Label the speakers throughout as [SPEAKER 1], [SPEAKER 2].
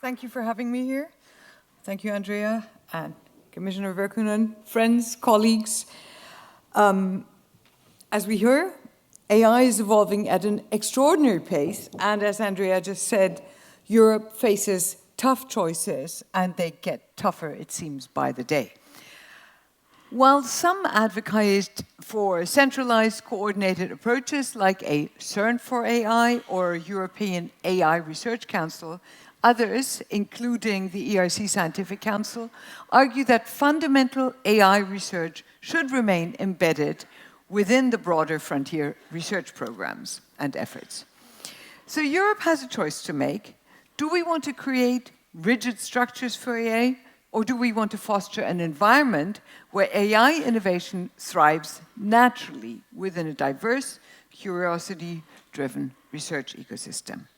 [SPEAKER 1] Thank you for having me here. Thank you, Andrea and Commissioner Verkunen, friends, colleagues. As we hear, AI is evolving at an extraordinary pace, and as Andrea just said, Europe faces tough choices, and they get tougher, it seems, by the day. While some advocate for centralized, coordinated approaches like a CERN for AI or a European AI Research Council, others, including the ERC Scientific Council, argue that fundamental AI research should remain embedded within the broader frontier research programs and efforts. So Europe has a choice to make. Do we want to create rigid structures for AI, or do we want to foster an environment where AI innovation thrives naturally within a diverse, curiosity-driven research ecosystem?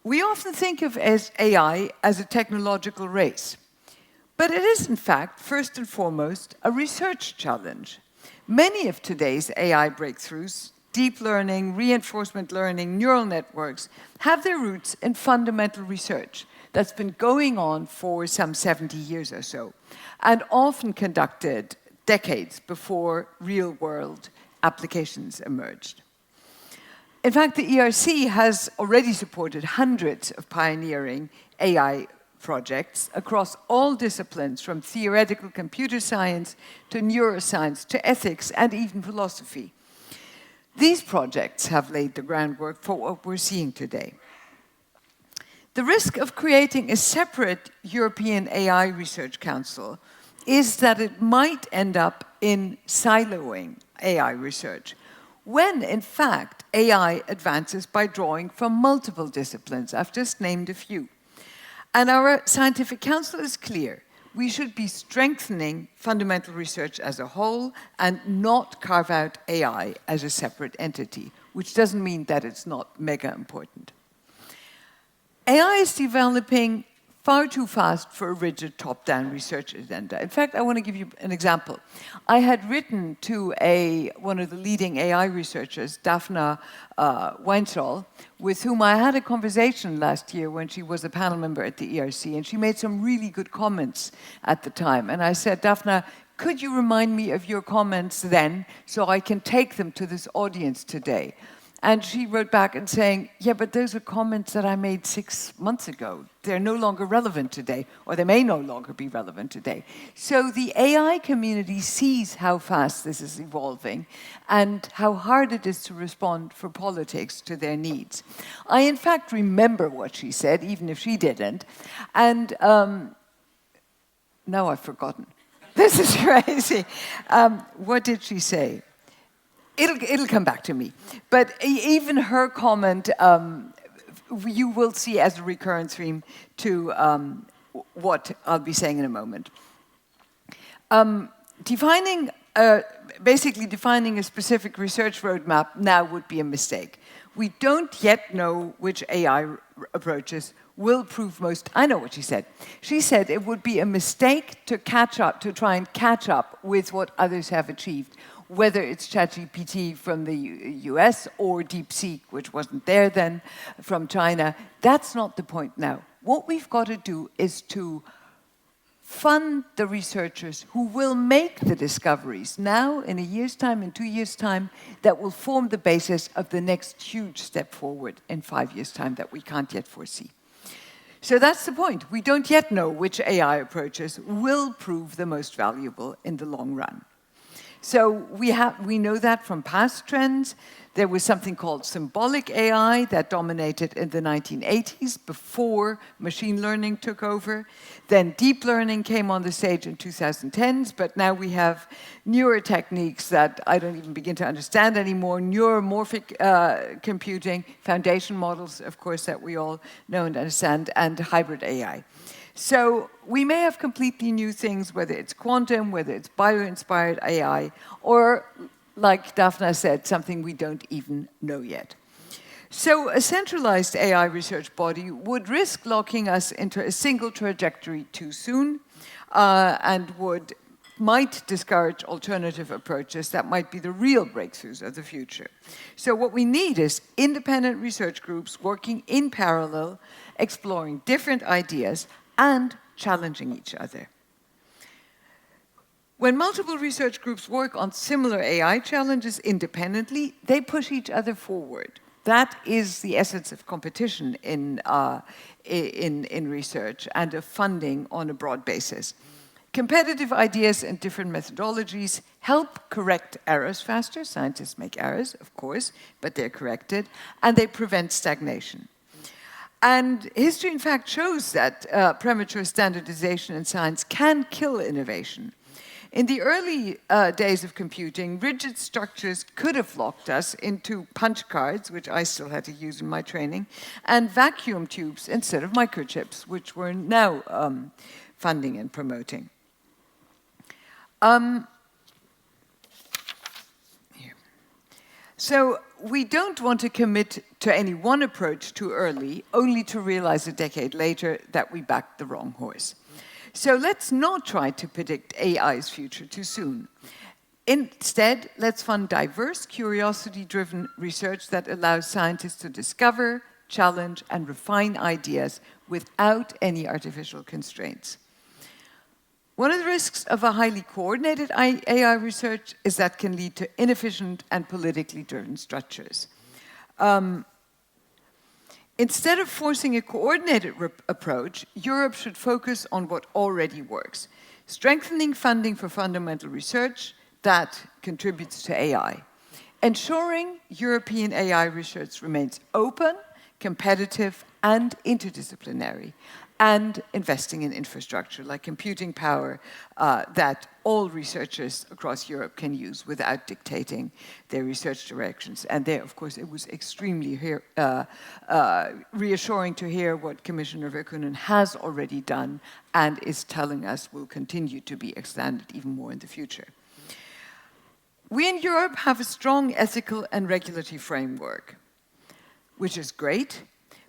[SPEAKER 1] We often think of AI as a technological race, but it is, in fact, first and foremost, a research challenge. Many of today's AI breakthroughs, deep learning, reinforcement learning, neural networks, have their roots in fundamental research that's been going on for some 70 years or so, and often conducted decades before real-world applications emerged. In fact, the ERC has already supported hundreds of pioneering AI projects across all disciplines, from theoretical computer science to neuroscience to ethics and even philosophy. These projects have laid the groundwork for what we're seeing today. The risk of creating a separate European AI Research Council is that it might end up in siloing AI research, when, in fact, AI advances by drawing from multiple disciplines. I've just named a few. And our Scientific Council is clear. We should be strengthening fundamental research as a whole and not carve out AI as a separate entity, which doesn't mean that it's not mega important. AI is developing far too fast for a rigid top-down research agenda. In fact, I want to give you an example. I had written to one of the leading AI researchers, Daphne Weinzierl, with whom I had a conversation last year when she was a panel member at the ERC, and she made some really good comments at the time. And I said, Daphne, could you remind me of your comments then so I can take them to this audience today? And she wrote back and saying, yeah, but those are comments that I made 6 months ago. They're no longer relevant today, or they may no longer be relevant today. So the AI community sees how fast this is evolving and how hard it is to respond for politics to their needs. I, in fact, remember what she said, even if she didn't. And now I've forgotten. This is crazy. What did she say? It'll come back to me. But even her comment, you will see as a recurrent theme to what I'll be saying in a moment. Basically defining a specific research roadmap now would be a mistake. We don't yet know which AI approaches will prove most. I know what she said. She said it would be a mistake to try and catch up with what others have achieved, whether it's ChatGPT from the US or DeepSeek, which wasn't there then, from China. That's not the point now. What we've got to do is to fund the researchers who will make the discoveries now, in a year's time, in 2 years' time, that will form the basis of the next huge step forward in 5 years' time that we can't yet foresee. So that's the point. We don't yet know which AI approaches will prove the most valuable in the long run. So we know that from past trends. There was something called symbolic AI that dominated in the 1980s before machine learning took over. Then deep learning came on the stage in 2010s, but now we have newer techniques that I don't even begin to understand anymore, neuromorphic computing, foundation models, of course, that we all know and understand, and hybrid AI. So we may have completely new things, whether it's quantum, whether it's bio-inspired AI, or, like Daphne said, something we don't even know yet. So a centralized AI research body would risk locking us into a single trajectory too soon and would might discourage alternative approaches that might be the real breakthroughs of the future. So what we need is independent research groups working in parallel, exploring different ideas and challenging each other. When multiple research groups work on similar AI challenges independently, they push each other forward. That is the essence of competition in research and of funding on a broad basis. Competitive ideas and different methodologies help correct errors faster. Scientists make errors, of course, but they're corrected, and they prevent stagnation. And history, in fact, shows that premature standardization in science can kill innovation. In the early days of computing, rigid structures could have locked us into punch cards, which I still had to use in my training, and vacuum tubes instead of microchips, which we're now funding and promoting. So we don't want to commit to any one approach too early, only to realize a decade later that we backed the wrong horse. So let's not try to predict AI's future too soon. Instead, let's fund diverse, curiosity-driven research that allows scientists to discover, challenge, and refine ideas without any artificial constraints. One of the risks of a highly coordinated AI research is that can lead to inefficient and politically driven structures. Instead of forcing a coordinated approach, Europe should focus on what already works, strengthening funding for fundamental research that contributes to AI, ensuring European AI research remains open, competitive, and interdisciplinary, and investing in infrastructure like computing power that all researchers across Europe can use without dictating their research directions. And there, of course, it was extremely reassuring to hear what Commissioner Virkkunen has already done and is telling us will continue to be expanded even more in the future. We in Europe have a strong ethical and regulatory framework, which is great,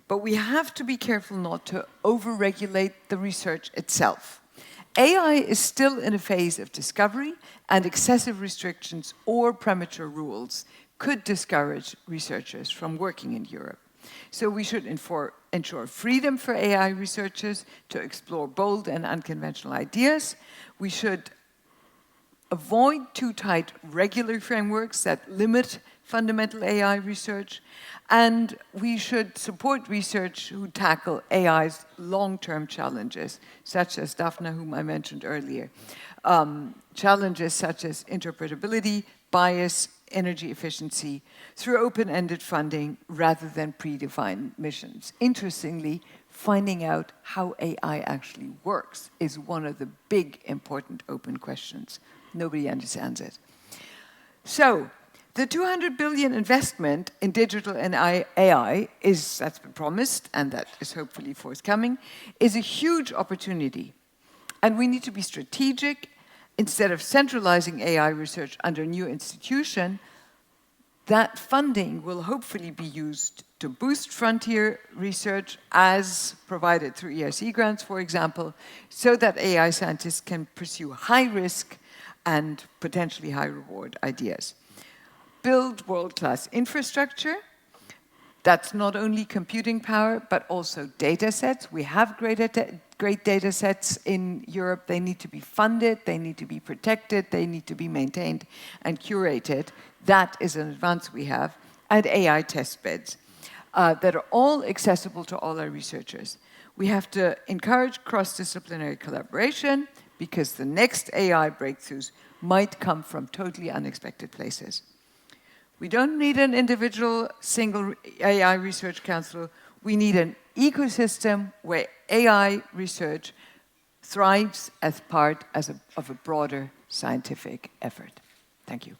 [SPEAKER 1] but we have to be careful not to over-regulate the research itself. AI is still in a phase of discovery, and excessive restrictions or premature rules could discourage researchers from working in Europe. So we should ensure freedom for AI researchers to explore bold and unconventional ideas. We should avoid too tight regulatory frameworks that limit fundamental AI research, and we should support research who tackle AI's long-term challenges, such as Daphne, whom I mentioned earlier. Challenges such as interpretability, bias, energy efficiency, through open-ended funding rather than predefined missions. Interestingly, finding out how AI actually works is one of the big, important open questions. Nobody understands it. So, the 200 billion investment in digital and AI that's been promised, and that is hopefully forthcoming, is a huge opportunity. And we need to be strategic. Instead of centralizing AI research under a new institution, that funding will hopefully be used to boost frontier research as provided through ERC grants, for example, so that AI scientists can pursue high-risk and potentially high-reward ideas. Build world-class infrastructure. That's not only computing power, but also data sets. We have great data sets in Europe. They need to be funded, they need to be protected, they need to be maintained and curated. That is an advance we have. And AI test beds that are all accessible to all our researchers. We have to encourage cross-disciplinary collaboration because the next AI breakthroughs might come from totally unexpected places. We don't need an individual single AI research council. We need an ecosystem where AI research thrives as part of a broader scientific effort. Thank you.